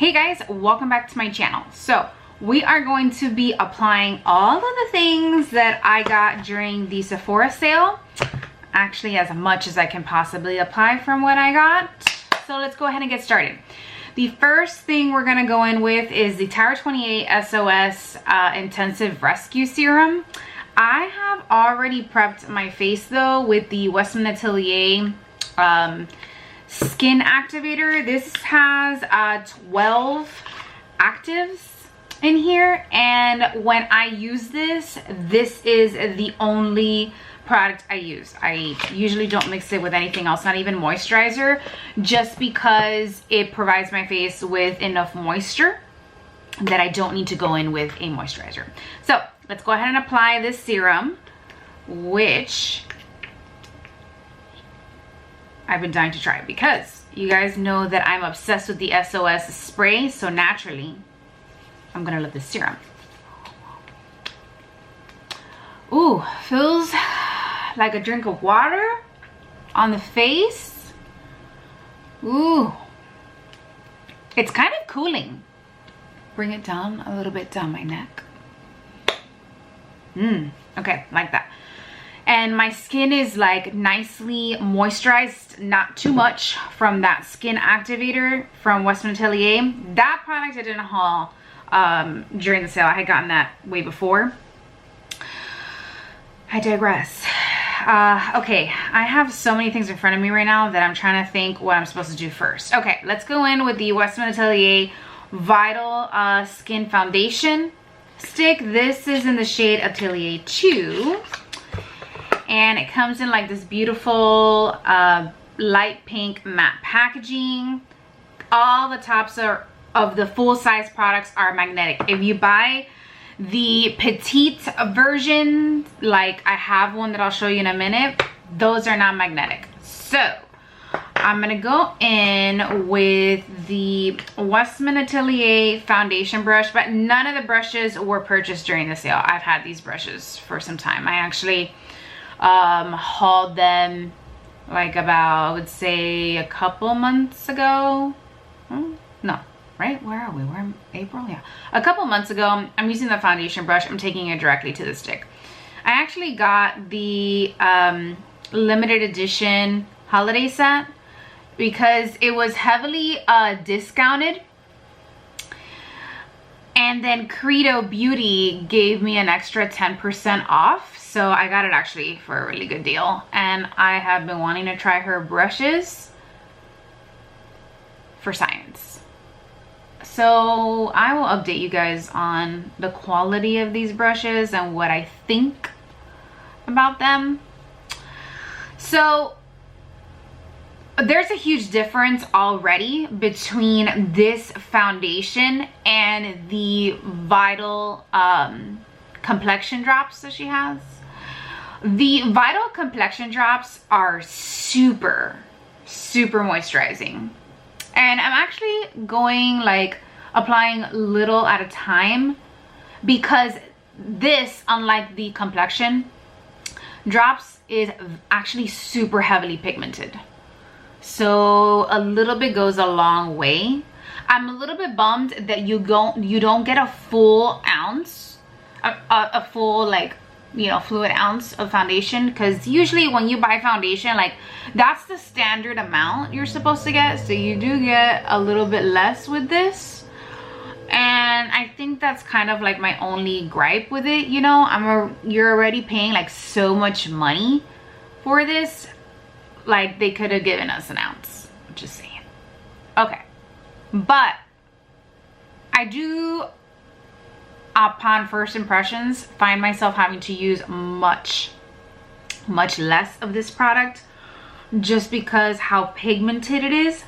Hey guys, welcome back to my channel. So we are going to be applying all of the things that I got during the Sephora sale. Actually, as much as I can possibly apply from what I got. So let's go ahead and get started. The first thing we're gonna go in with is the Tower 28 SOS Intensive Rescue Serum. I have already prepped my face though with the Westman Atelier Skin Activator. This has 12 actives in here, and when I use this is the only product I use. I usually don't mix it with anything else, not even moisturizer, just because it provides my face with enough moisture that I don't need to go in with a moisturizer. So let's go ahead and apply this serum, which I've been dying to try because you guys know that I'm obsessed with the SOS spray, so naturally I'm gonna love this serum. Ooh, feels like a drink of water on the face. Ooh, it's kind of cooling. Bring it down a little bit down my neck. Okay, like that. And my skin is like nicely moisturized, not too much, from that skin activator from Westman Atelier. That product I didn't haul during the sale. I had gotten that way before. I digress. Okay, I have so many things in front of me right now that I'm trying to think what I'm supposed to do first. Okay, let's go in with the Westman Atelier Vital Skin Foundation Stick. This is in the shade Atelier 2. And it comes in like this beautiful light pink matte packaging. All the tops of the full-size products are magnetic. If you buy the petite version, like I have one that I'll show you in a minute, those are not magnetic. So I'm gonna go in with the Westman Atelier foundation brush, but none of the brushes were purchased during the sale. I've had these brushes for some time. I actually hauled them like about, I would say, a couple months ago. No, right? Where are we? We're in April? Yeah. A couple months ago. I'm using the foundation brush. I'm taking it directly to the stick. I actually got the limited edition holiday set because it was heavily discounted. And then Credo Beauty gave me an extra 10% off. So I got it actually for a really good deal. And I have been wanting to try her brushes for science. So I will update you guys on the quality of these brushes and what I think about them. So there's a huge difference already between this foundation and the Vital complexion drops that she has. The Vital complexion drops are super moisturizing. And I'm actually going like applying little at a time because this, unlike the complexion drops, is actually super heavily pigmented. So a little bit goes a long way. I'm a little bit bummed that you don't get a full ounce, a full, like, you know, fluid ounce of foundation, because usually when you buy foundation, like, that's the standard amount you're supposed to get. So you do get a little bit less with this, and I think that's kind of like my only gripe with it. You know, you're already paying like so much money for this. Like, they could have given us an ounce. I'm just saying. Okay, but I do, upon first impressions, find myself having to use much less of this product just because how pigmented it is.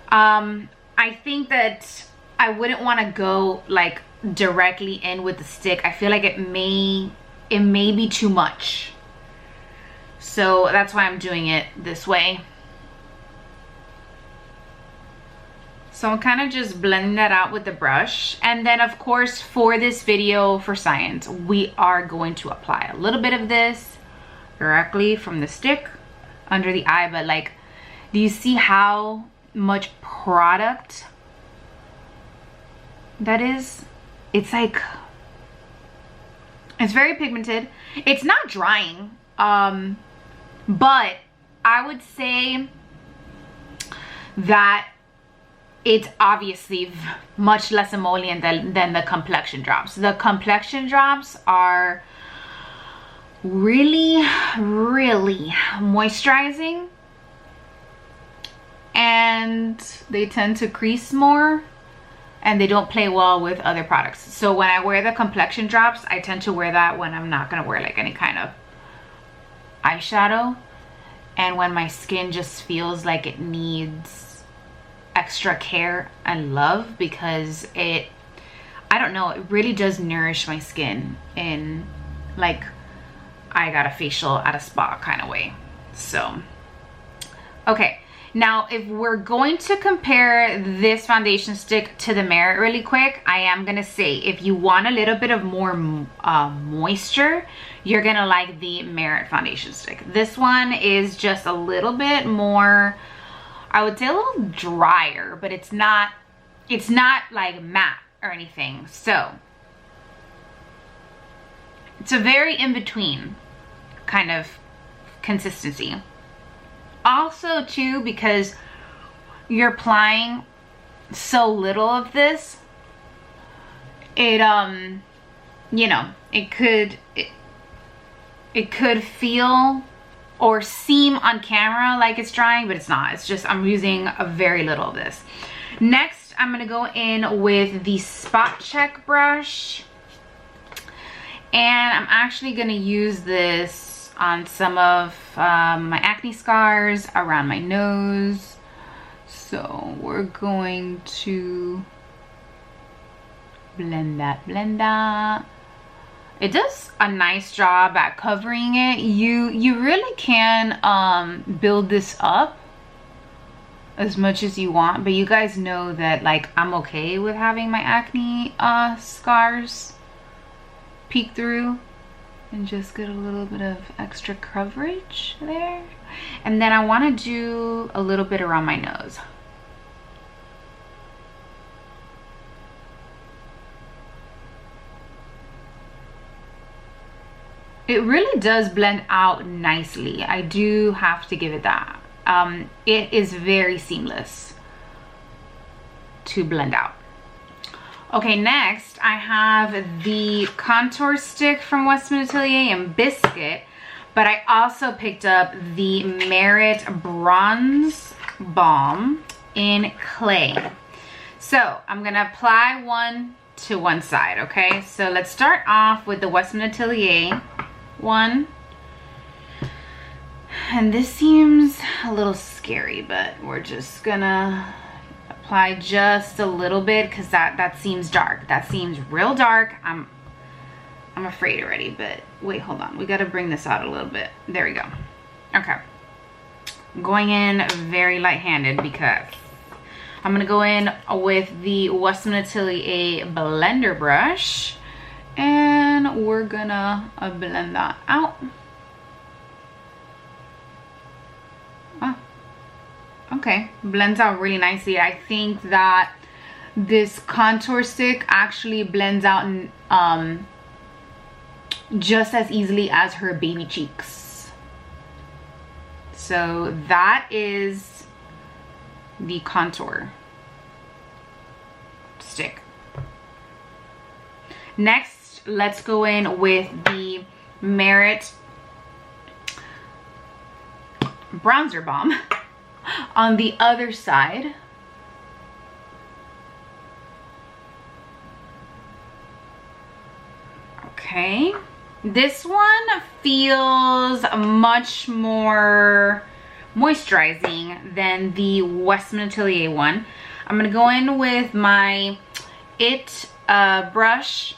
I think that I wouldn't want to go like directly in with the stick. I feel like it may be too much. So that's why I'm doing it this way. So I'm kind of just blending that out with the brush. And then of course, for this video for science, we are going to apply a little bit of this directly from the stick under the eye. But like, do you see how much product that is. It's like, it's very pigmented. It's not drying, but I would say that it's obviously much less emollient than the complexion drops. The complexion drops are really, really moisturizing, and they tend to crease more, and they don't play well with other products. So when I wear the complexion drops, I tend to wear that when I'm not gonna wear like any kind of eyeshadow, and when my skin just feels like it needs extra care and love, because I don't know, it really does nourish my skin in like I got a facial at a spa kind of way. So okay, now if we're going to compare this foundation stick to the Merit really quick, I am gonna say if you want a little bit of more moisture, you're gonna like the Merit foundation stick. This one is just a little bit more, I would say a little drier, but it's not like matte or anything. So it's a very in-between kind of consistency. Also too, because you're applying so little of this, it you know, it could feel or seem on camera like it's drying, but it's not. It's just I'm using a very little of this. Next, I'm gonna go in with the Spot Check brush, and I'm actually gonna use this on some of my acne scars around my nose. So we're going to blend that. It does a nice job at covering it. You really can build this up as much as you want, but you guys know that like I'm okay with having my acne scars peek through and just get a little bit of extra coverage there. And then I want to do a little bit around my nose. It really does blend out nicely. I do have to give it that. It is very seamless to blend out. Okay, next I have the contour stick from Westman Atelier in Biscuit, but I also picked up the Merit Bronze Balm in Clay. So I'm gonna apply one to one side, okay? So let's start off with the Westman Atelier one, and this seems a little scary, but we're just gonna apply just a little bit because that seems dark. That seems real dark. I'm afraid already, but wait, hold on, we got to bring this out a little bit. There we go. Okay, I'm going in very light-handed because I'm gonna go in with the Westman Atelier blender brush, and we're gonna blend that out. Oh, okay, blends out really nicely. I think that this contour stick actually blends out just as easily as her baby cheeks. So that is the contour stick. Next, let's go in with the Merit Bronzer Balm on the other side. Okay, this one feels much more moisturizing than the Westman Atelier one. I'm gonna go in with my brush.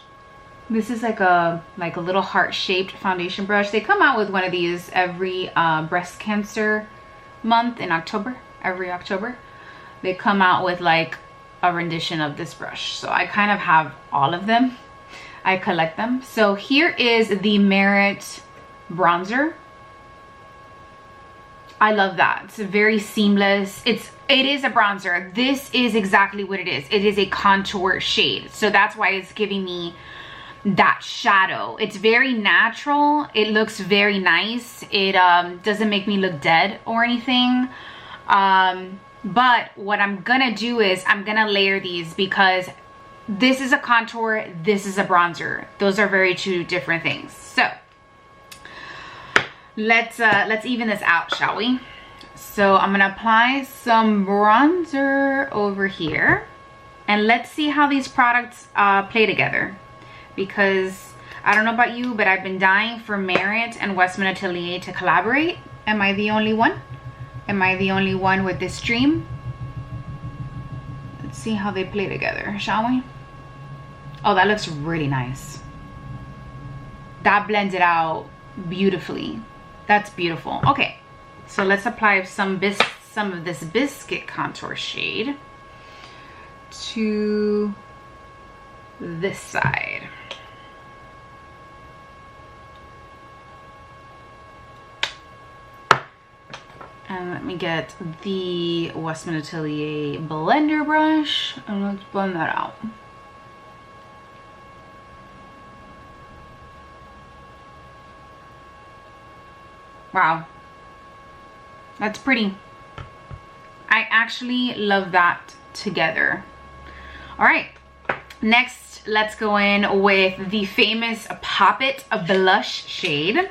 This is like a little heart-shaped foundation brush. They come out with one of these every breast cancer month in October. Every October they come out with like a rendition of this brush, so I kind of have all of them. I collect them. So here is the Merit bronzer. I love that. It's very seamless. It is a bronzer. This is exactly what it is. It is a contour shade. So that's why it's giving me that shadow. It's very natural. It looks very nice. It doesn't make me look dead or anything. But what I'm gonna do is I'm gonna layer these, because this is a contour, this is a bronzer. Those are very two different things. So let's even this out, shall we? So I'm gonna apply some bronzer over here, and let's see how these products play together, because I don't know about you, but I've been dying for Merit and Westman Atelier to collaborate. Am I the only one? Am I the only one with this dream? Let's see how they play together, shall we? Oh, that looks really nice. That blends it out beautifully. That's beautiful. Okay, so let's apply some of this biscuit contour shade to this side. And let me get the Westman Atelier blender brush and let's blend that out. Wow, that's pretty. I actually love that together. All right, next let's go in with the famous Pop It blush shade.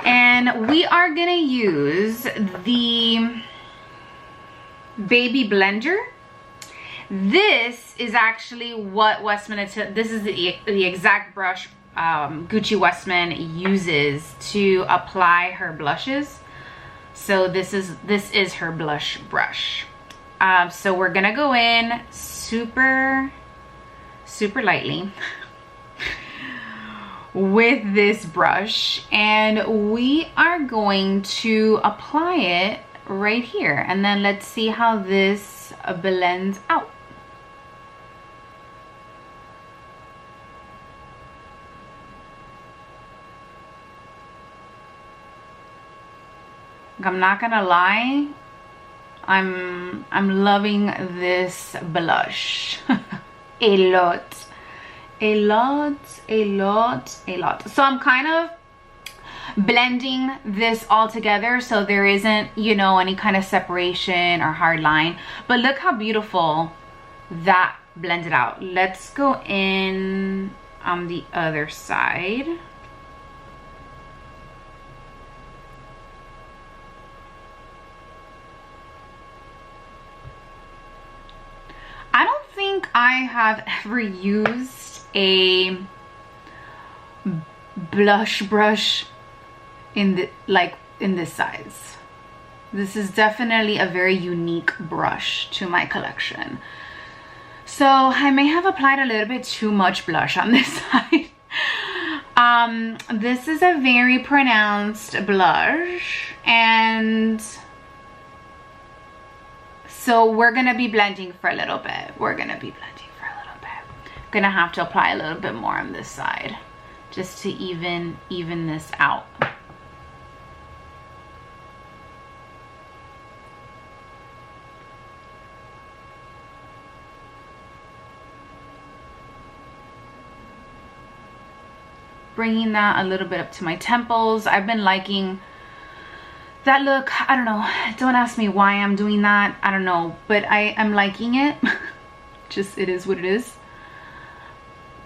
And we are gonna use the Baby Blender. This is actually what Westman, this is the exact brush Gucci Westman uses to apply her blushes. So this is her blush brush. So we're gonna go in super lightly with this brush, and we are going to apply it right here, and then let's see how this blends out. I'm not gonna lie, I'm loving this blush a lot. So I'm kind of blending this all together so there isn't, you know, any kind of separation or hard line. But look how beautiful that blended out. Let's go in on the other side. I don't think I have ever used a blush brush in this size. This is definitely a very unique brush to my collection. So I may have applied a little bit too much blush on this side. This is a very pronounced blush, and so we're gonna be blending for a little bit. Gonna have to apply a little bit more on this side just to even this out. Bringing that a little bit up to my temples. I've been liking that look. I don't know, don't ask me why I'm doing that. I don't know, but I'm liking it. Just, it is what it is.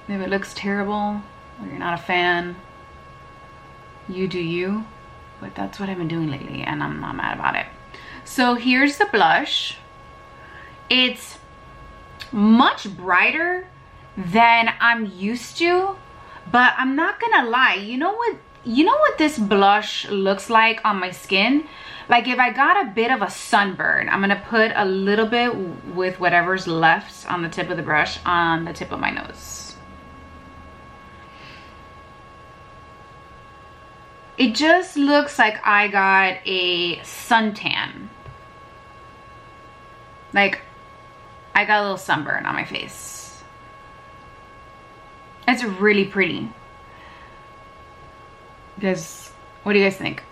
If it looks terrible or you're not a fan, you do you, but that's what I've been doing lately and I'm not mad about it. So here's the blush. It's much brighter than I'm used to, but I'm not gonna lie, you know what this blush looks like on my skin? Like if I got a bit of a sunburn, I'm gonna put a little bit with whatever's left on the tip of the brush on the tip of my nose. It just looks like I got a suntan. Like I got a little sunburn on my face. It's really pretty. Because, what do you guys think?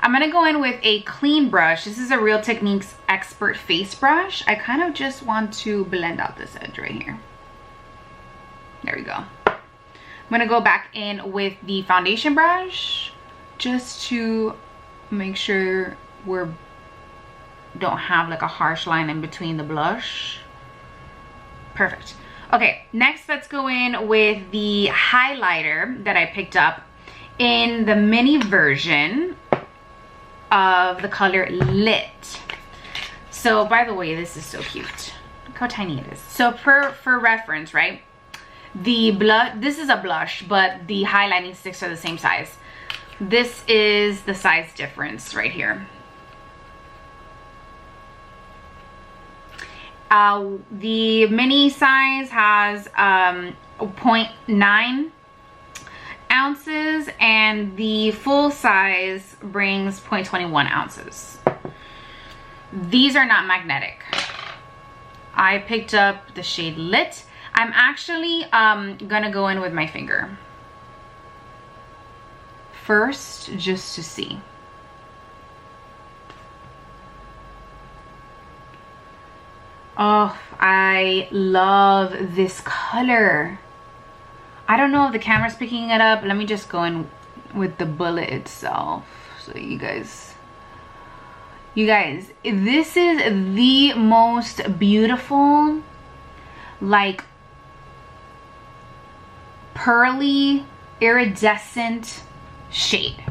I'm gonna go in with a clean brush. This is a Real Techniques Expert Face Brush. I kind of just want to blend out this edge right here. There we go. I'm gonna go back in with the foundation brush just to make sure we're don't have like a harsh line in between the blush. Perfect. Okay, next let's go in with the highlighter that I picked up in the mini version of the color Lit. So by the way, this is so cute. Look how tiny it is. So for reference, right? This is a blush, but the highlighting sticks are the same size. This is the size difference right here. The mini size has 0.9 ounces and the full size brings 0.21 ounces. These are not magnetic. I picked up the shade Lit. I'm actually gonna go in with my finger first just to see. Oh, I love this color. I don't know if the camera's picking it up. Let me just go in with the bullet itself so you guys, this is the most beautiful, like pearly iridescent shade.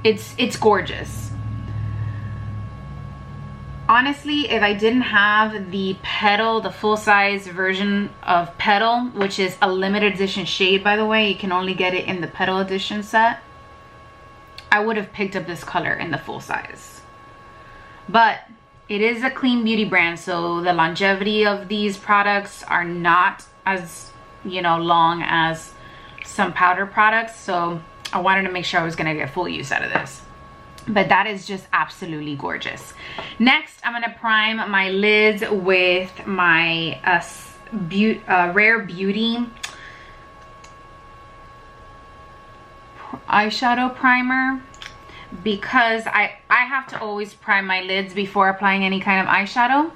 It's gorgeous. Honestly, if I didn't have the Petal, the full-size version of Petal, which is a limited edition shade, by the way, you can only get it in the Petal edition set, I would have picked up this color in the full size. But it is a clean beauty brand, so the longevity of these products are not as, you know, long as some powder products, so I wanted to make sure I was going to get full use out of this. But that is just absolutely gorgeous. Next, I'm gonna prime my lids with my Rare Beauty eyeshadow primer, because I have to always prime my lids before applying any kind of eyeshadow.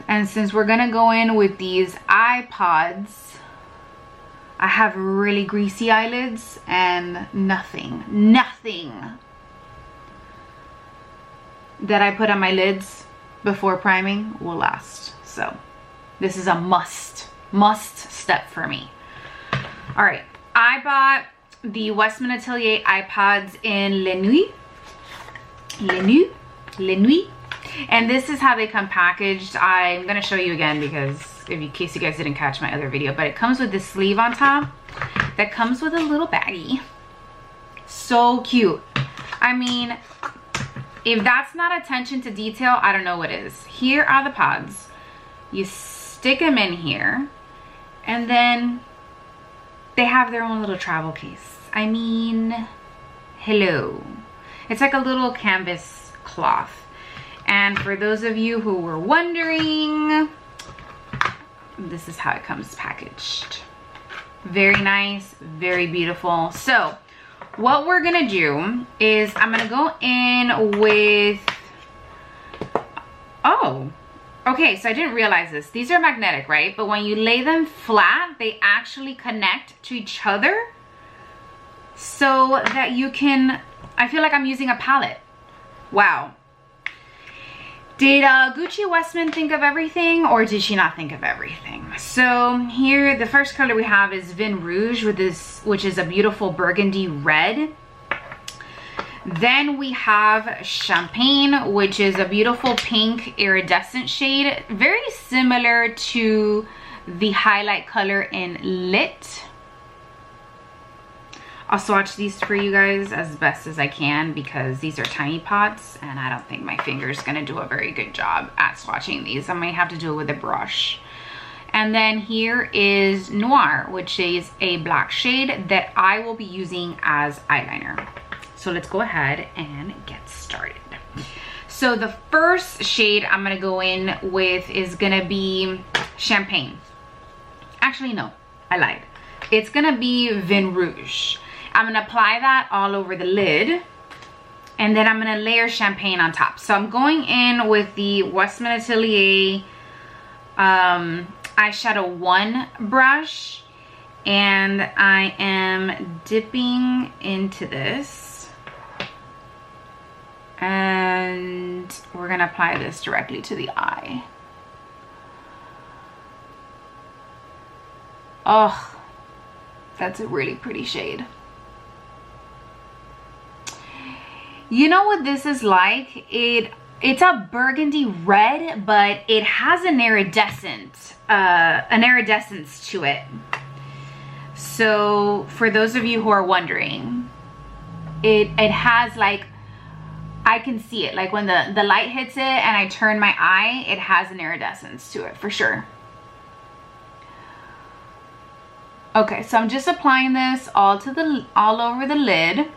And since we're gonna go in with these iPods, I have really greasy eyelids and nothing that I put on my lids before priming will last. So this is a must step for me. All right, I bought the Westman Atelier iPods in Le Nuit, and this is how they come packaged. I'm gonna show you again because in case you guys didn't catch my other video, but it comes with this sleeve on top that comes with a little baggie. So cute. I mean, if that's not attention to detail, I don't know what is. Here are the pods. You stick them in here, and then they have their own little travel case. I mean, hello. It's like a little canvas cloth. And for those of you who were wondering, this is how it comes packaged. Very nice, very beautiful. So what we're gonna do is I'm gonna go in with, oh, okay, so I didn't realize this. These are magnetic, right? But when you lay them flat, they actually connect to each other so that you can, I feel like I'm using a palette. Wow. Did Gucci Westman think of everything, or did she not think of everything? So here, the first color we have is Vin Rouge, with this, which is a beautiful burgundy red. Then we have Champagne, which is a beautiful pink iridescent shade, very similar to the highlight color in Lit. I'll swatch these for you guys as best as I can because these are tiny pots and I don't think my finger's gonna do a very good job at swatching these. I might have to do it with a brush. And then here is Noir, which is a black shade that I will be using as eyeliner. So let's go ahead and get started. So the first shade I'm gonna go in with is gonna be Champagne. Actually, no, I lied. It's gonna be Vin Rouge. I'm gonna apply that all over the lid And then I'm gonna layer champagne on top. So I'm going in with the Westman Atelier eyeshadow 1 brush, and I am dipping into this, and we're gonna apply this directly to the eye. Oh, that's a really pretty shade. You know what this is like? It's a burgundy red, but it has an iridescence to it. So for those of you who are wondering, it has like, I can see it, like when the light hits it and I turn my eye, it has an iridescence to it for sure. Okay, so I'm just applying this all over the lid.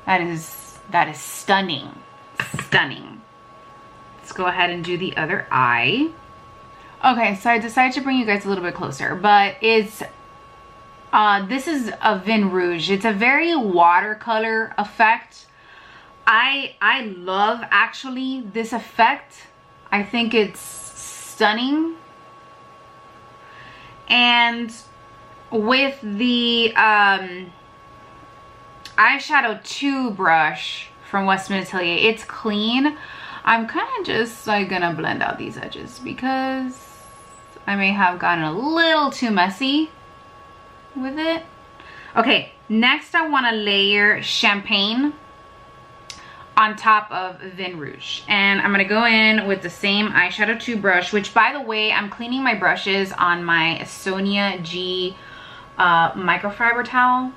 That is stunning, stunning. Let's go ahead and do the other eye. Okay, so I decided to bring you guys a little bit closer, but it's this is a Vin Rouge. It's a very watercolor effect. I love actually this effect. I think it's stunning. And with the eyeshadow 2 brush from Westman Atelier, it's clean. I'm kind of just like gonna blend out these edges because I may have gotten a little too messy with it. Okay, next I want to layer champagne on top of Vin Rouge, and I'm gonna go in with the same eyeshadow 2 brush, which by the way, I'm cleaning my brushes on my Sonia G microfiber towel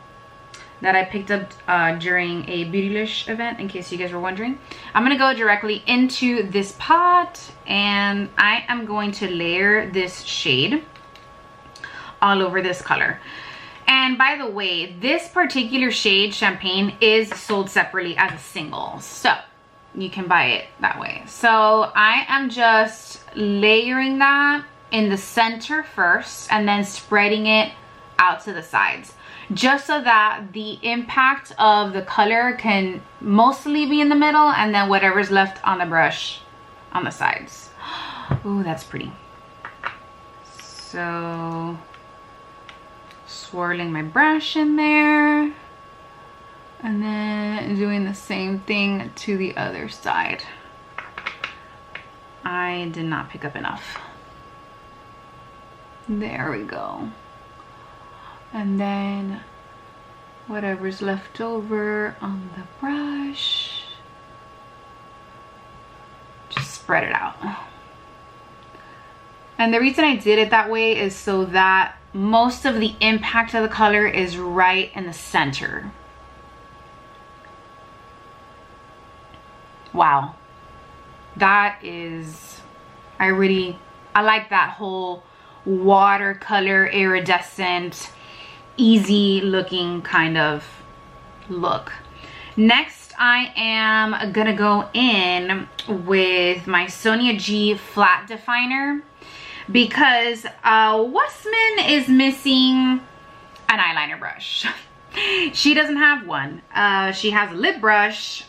that I picked up during a Beautylish event, in case you guys were wondering. I'm gonna go directly into this pot, and I am going to layer this shade all over this color. And by the way, this particular shade, Champagne, is sold separately as a single, so you can buy it that way. So I am just layering that in the center first and then spreading it out to the sides, just so that the impact of the color can mostly be in the middle, and then whatever's left on the brush on the sides. Ooh, that's pretty. So swirling my brush in there, and then doing the same thing to the other side. I did not pick up enough. There we go. And then whatever's left over on the brush, just spread it out. And the reason I did it that way is so that most of the impact of the color is right in the center. Wow, that is, I like that whole watercolor iridescent, easy looking kind of look. Next, I am gonna go in with my Sonia G flat definer, because Westman is missing an eyeliner brush. She doesn't have one. She has a lip brush,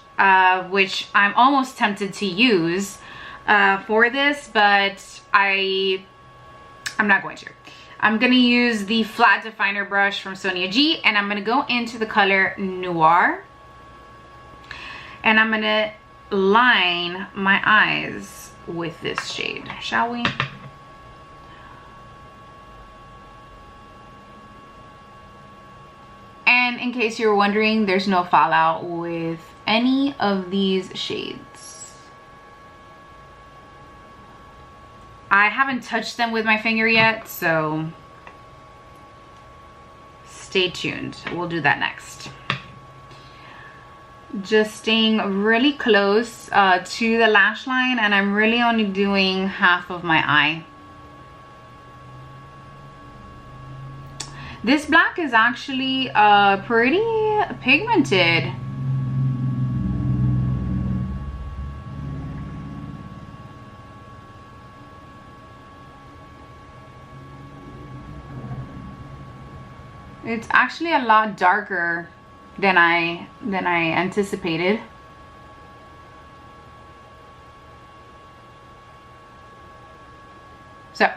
which I'm almost tempted to use for this, but I'm not going to. I'm gonna use the flat definer brush from Sonia G, and I'm gonna go into the color Noir, and I'm gonna line my eyes with this shade, shall we? And in case you were wondering, there's no fallout with any of these shades. I haven't touched them with my finger yet, so stay tuned. We'll do that next. Just staying really close to the lash line, and I'm really only doing half of my eye. This black is actually pretty pigmented. It's actually a lot darker than I anticipated. So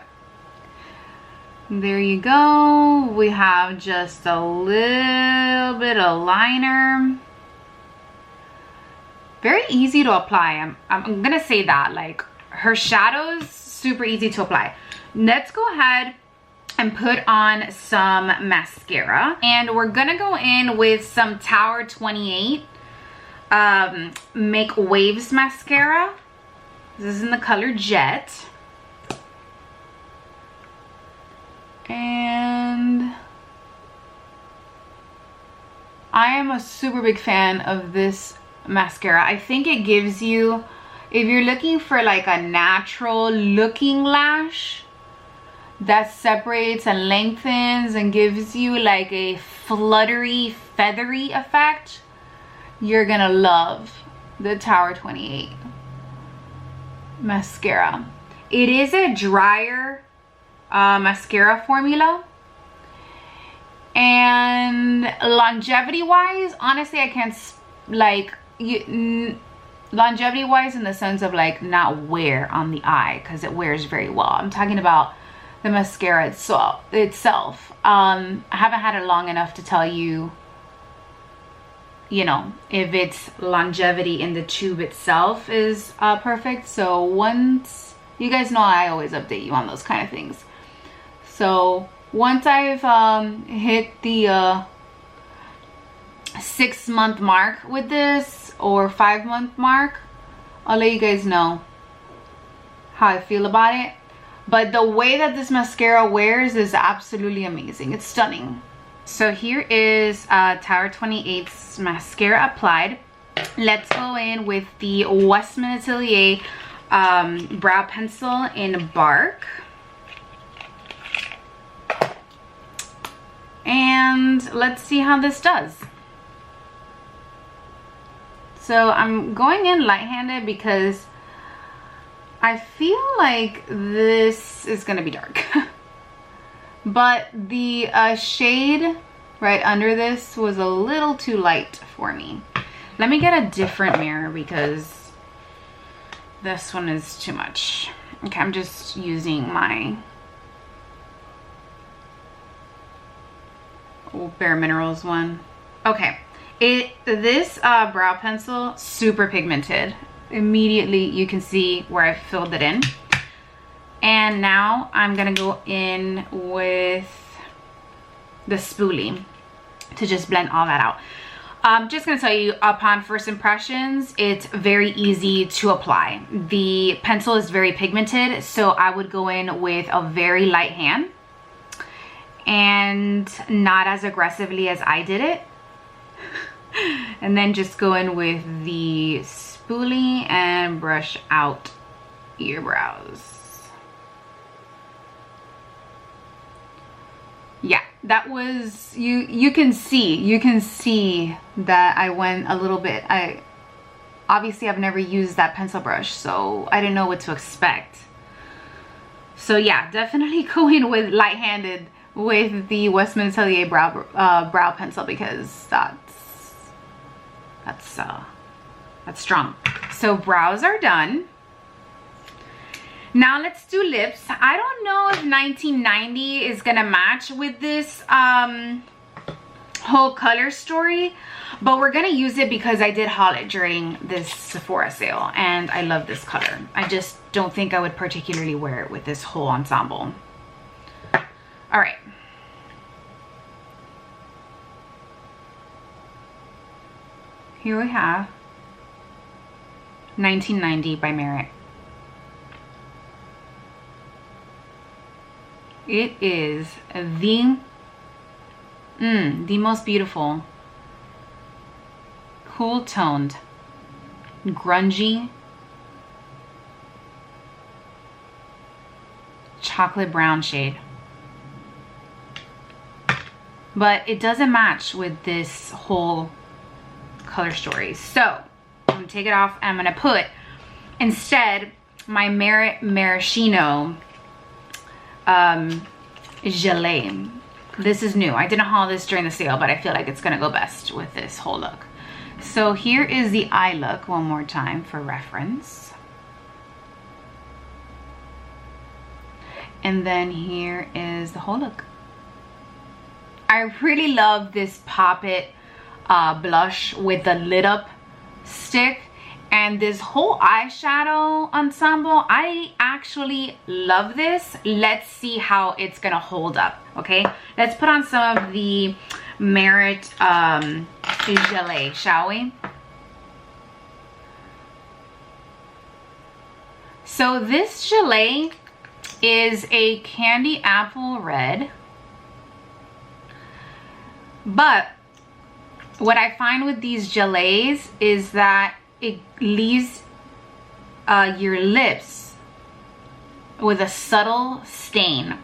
there you go. We have just a little bit of liner. Very easy to apply. I'm gonna say that, like, her shadows super easy to apply. Let's go ahead and put on some mascara, and we're gonna go in with some Tower 28 Make Waves mascara. This is in the color Jet. And I am a super big fan of this mascara. I think it gives you, if you're looking for like a natural looking lash that separates and lengthens and gives you like a fluttery, feathery effect, you're gonna love the Tower 28 mascara. It is a drier mascara formula, and longevity wise, honestly, I can't like longevity wise in the sense of like not wear on the eye, because it wears very well. I'm talking about the mascara itself. I haven't had it long enough to tell you, you know, if its longevity in the tube itself is perfect. So once, you guys know I always update you on those kind of things. So once I've hit the 6-month mark with this, or 5-month mark, I'll let you guys know how I feel about it. But the way that this mascara wears is absolutely amazing. It's stunning. So here is Tower 28's mascara applied. Let's go in with the Westman Atelier brow pencil in Bark. And let's see how this does. So I'm going in light-handed because I feel like this is gonna be dark. But the shade right under this was a little too light for me. Let me get a different mirror because this one is too much. Okay, I'm just using my Bare Minerals one. Okay, this brow pencil, super pigmented. Immediately you can see where I filled it in. And now I'm gonna go in with the spoolie to just blend all that out. I'm just gonna tell you, upon first impressions, it's very easy to apply. The pencil is very pigmented, so I would go in with a very light hand and not as aggressively as I did it. And then just go in with the spoolie and brush out your brows. Yeah, that was, you can see that I went a little bit, obviously I've never used that pencil brush, so I didn't know what to expect. So yeah, definitely go in with light-handed with the Westman Atelier brow pencil, because that's strong. So brows are done. Now let's do lips. I don't know if 1990 is gonna match with this whole color story, but we're gonna use it because I did haul it during this Sephora sale and I love this color. I just don't think I would particularly wear it with this whole ensemble. All right. Here we have 1990 by Merit. It is the most beautiful, cool toned, grungy, chocolate brown shade. But it doesn't match with this whole color story. So I'm gonna take it off and I'm gonna put instead my Merit Maraschino gelée. This is new. I didn't haul this during the sale, but I feel like it's gonna go best with this whole look. So here is the eye look one more time for reference. And then here is the whole look. I really love this Pop It blush with the lit up stick. And this whole eyeshadow ensemble, I actually love this. Let's see how it's gonna hold up, okay? Let's put on some of the Merit gelée, shall we? So this gelée is a candy apple red. But what I find with these gelées is that it leaves your lips with a subtle stain.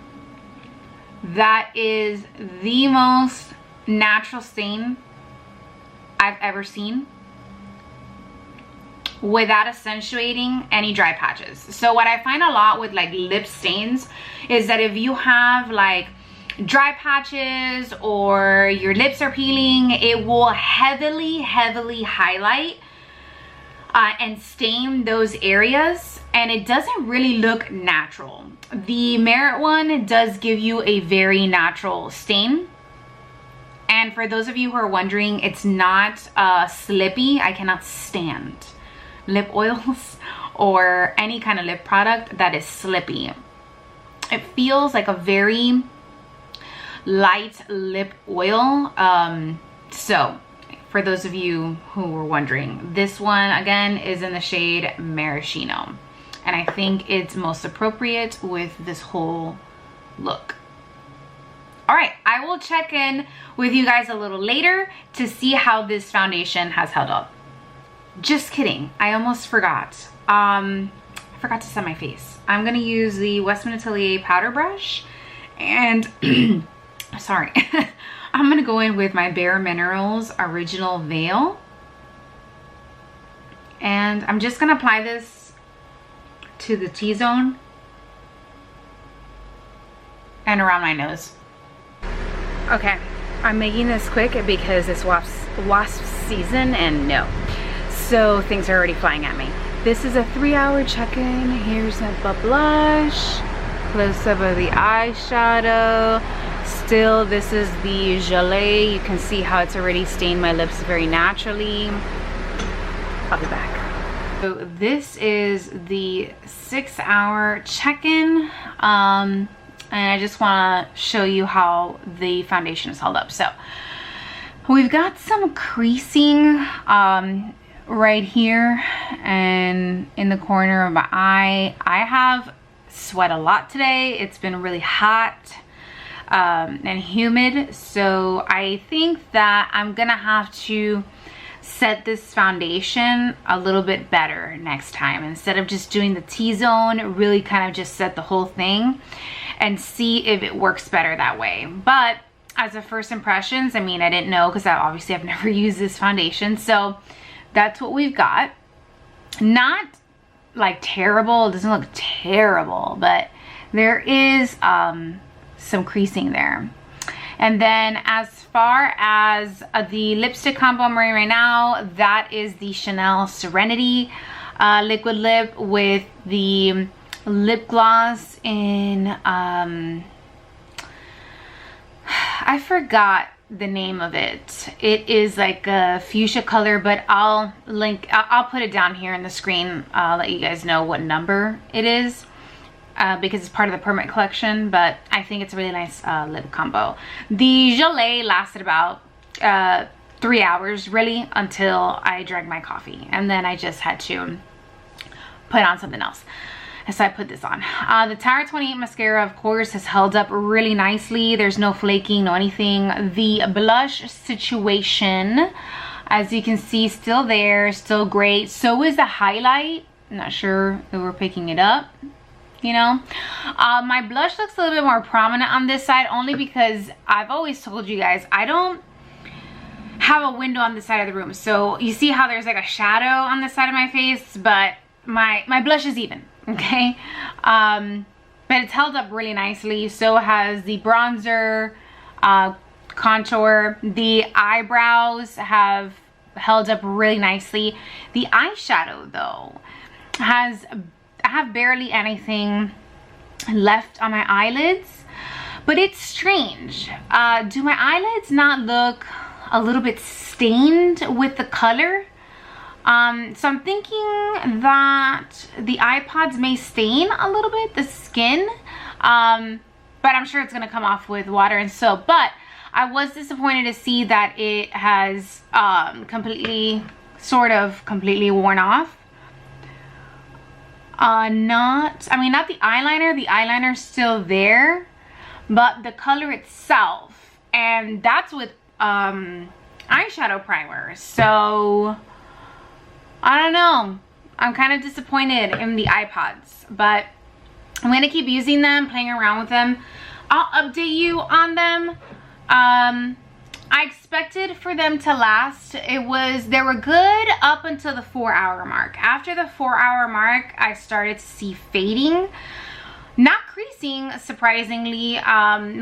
That is the most natural stain I've ever seen without accentuating any dry patches. So what I find a lot with like lip stains is that if you have like dry patches or your lips are peeling, it will heavily highlight and stain those areas, and it doesn't really look natural. The Merit one does give you a very natural stain. And for those of you who are wondering, it's not slippy. I cannot stand lip oils or any kind of lip product that is slippy. It feels like a very light lip oil. So for those of you who were wondering, this one again is in the shade Maraschino, and I think it's most appropriate with this whole look. All right, I will check in with you guys a little later to see how this foundation has held up. Just kidding, I almost forgot. I forgot to set my face. I'm gonna use the Westman Atelier powder brush, and sorry. I'm gonna go in with my Bare Minerals Original Veil. And I'm just gonna apply this to the T-zone and around my nose. Okay, I'm making this quick because it's wasp season, and no. So things are already flying at me. This is a 3-hour check-in. Here's the blush, close up of the eyeshadow. Still, this is the gelée. You can see how it's already stained my lips very naturally. I'll be back. So this is the 6-hour check-in. And I just want to show you how the foundation is held up. So we've got some creasing right here and in the corner of my eye. I have sweat a lot today. It's been really hot and humid, so I think that I'm gonna have to set this foundation a little bit better next time. Instead of just doing the T-zone, really kind of just set the whole thing and see if it works better that way. But as a first impressions, I mean, I didn't know because obviously I've never used this foundation, so that's what we've got. Not like terrible, it doesn't look terrible, but there is some creasing there. And then as far as the lipstick combo I'm wearing right now, that is the Chanel Serenity liquid lip with the lip gloss in I forgot the name of it. It is like a fuchsia color, but I'll put it down here in the screen. I'll let you guys know what number it is. Because it's part of the Permit collection, but I think it's a really nice lip combo. The gelée lasted about 3 hours really, until I drank my coffee, and then I just had to put on something else. And so I put this on. The Tower 28 mascara, of course, has held up really nicely. There's no flaking, no anything. The blush situation, as you can see, still there, still great. So is the highlight. I'm not sure if we're picking it up. You know, my blush looks a little bit more prominent on this side, only because I've always told you guys I don't have a window on this side of the room. So you see how there's like a shadow on this side of my face, but my blush is even, okay? But it's held up really nicely. So has the bronzer, contour. The eyebrows have held up really nicely. The eyeshadow though I have barely anything left on my eyelids, but it's strange. Do my eyelids not look a little bit stained with the color? So I'm thinking that the iPods may stain a little bit the skin, but I'm sure it's gonna come off with water and soap. But I was disappointed to see that it has completely worn off. Not the eyeliner. The eyeliner's still there, but the color itself, and that's with eyeshadow primer. So I don't know. I'm kind of disappointed in the iPods, but I'm gonna keep using them, playing around with them. I'll update you on them. I expected for them to last. They were good up until the 4-hour mark. After the 4-hour mark, I started to see fading. Not creasing, surprisingly,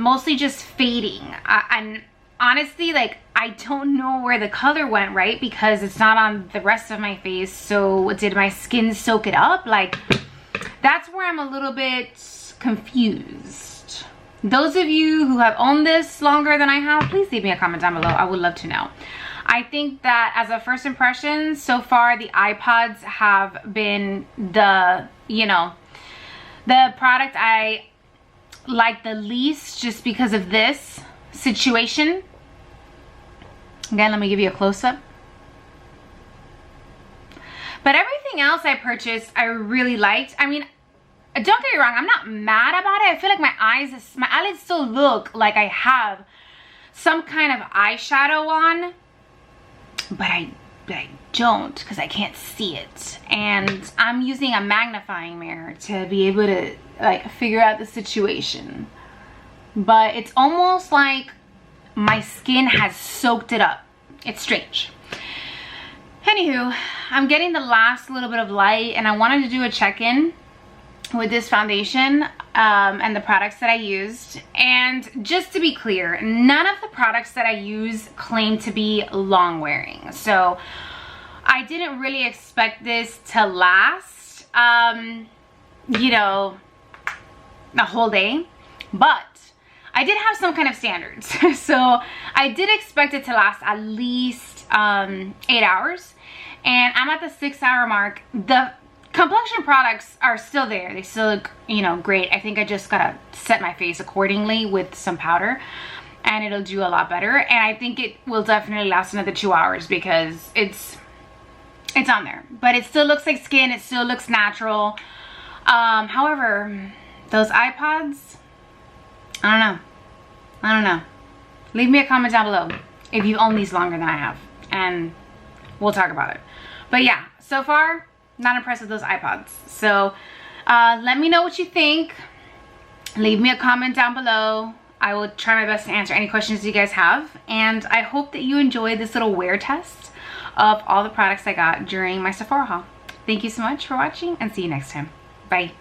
mostly just fading. And honestly, like, I don't know where the color went, right? Because it's not on the rest of my face. So did my skin soak it up? Like, that's where I'm a little bit confused. Those of you who have owned this longer than I have, please leave me a comment down below. I would love to know. I think that as a first impression, so far the iPods have been the product I like the least, just because of this situation. Again, let me give you a close-up. But everything else I purchased, I really liked. I mean, don't get me wrong, I'm not mad about it. I feel like my eyelids still look like I have some kind of eyeshadow on, but I don't, because I can't see it. And I'm using a magnifying mirror to be able to like figure out the situation. But it's almost like my skin has soaked it up. It's strange. Anywho, I'm getting the last little bit of light, and I wanted to do a check-in with this foundation and the products that I used. And just to be clear, none of the products that I use claim to be long wearing. So I didn't really expect this to last, you know, the whole day, but I did have some kind of standards. So I did expect it to last at least 8 hours, and I'm at the 6-hour mark. The complexion products are still there. They still look, you know, great. I think I just gotta set my face accordingly with some powder, and it'll do a lot better. And I think it will definitely last another 2 hours because it's on there. But it still looks like skin. It still looks natural. However, those iPods, I don't know. Leave me a comment down below if you own these longer than I have, and we'll talk about it. But yeah, so far, not impressed with those iPods. So let me know what you think. Leave me a comment down below. I will try my best to answer any questions you guys have. And I hope that you enjoyed this little wear test of all the products I got during my Sephora haul. Thank you so much for watching, and see you next time. Bye.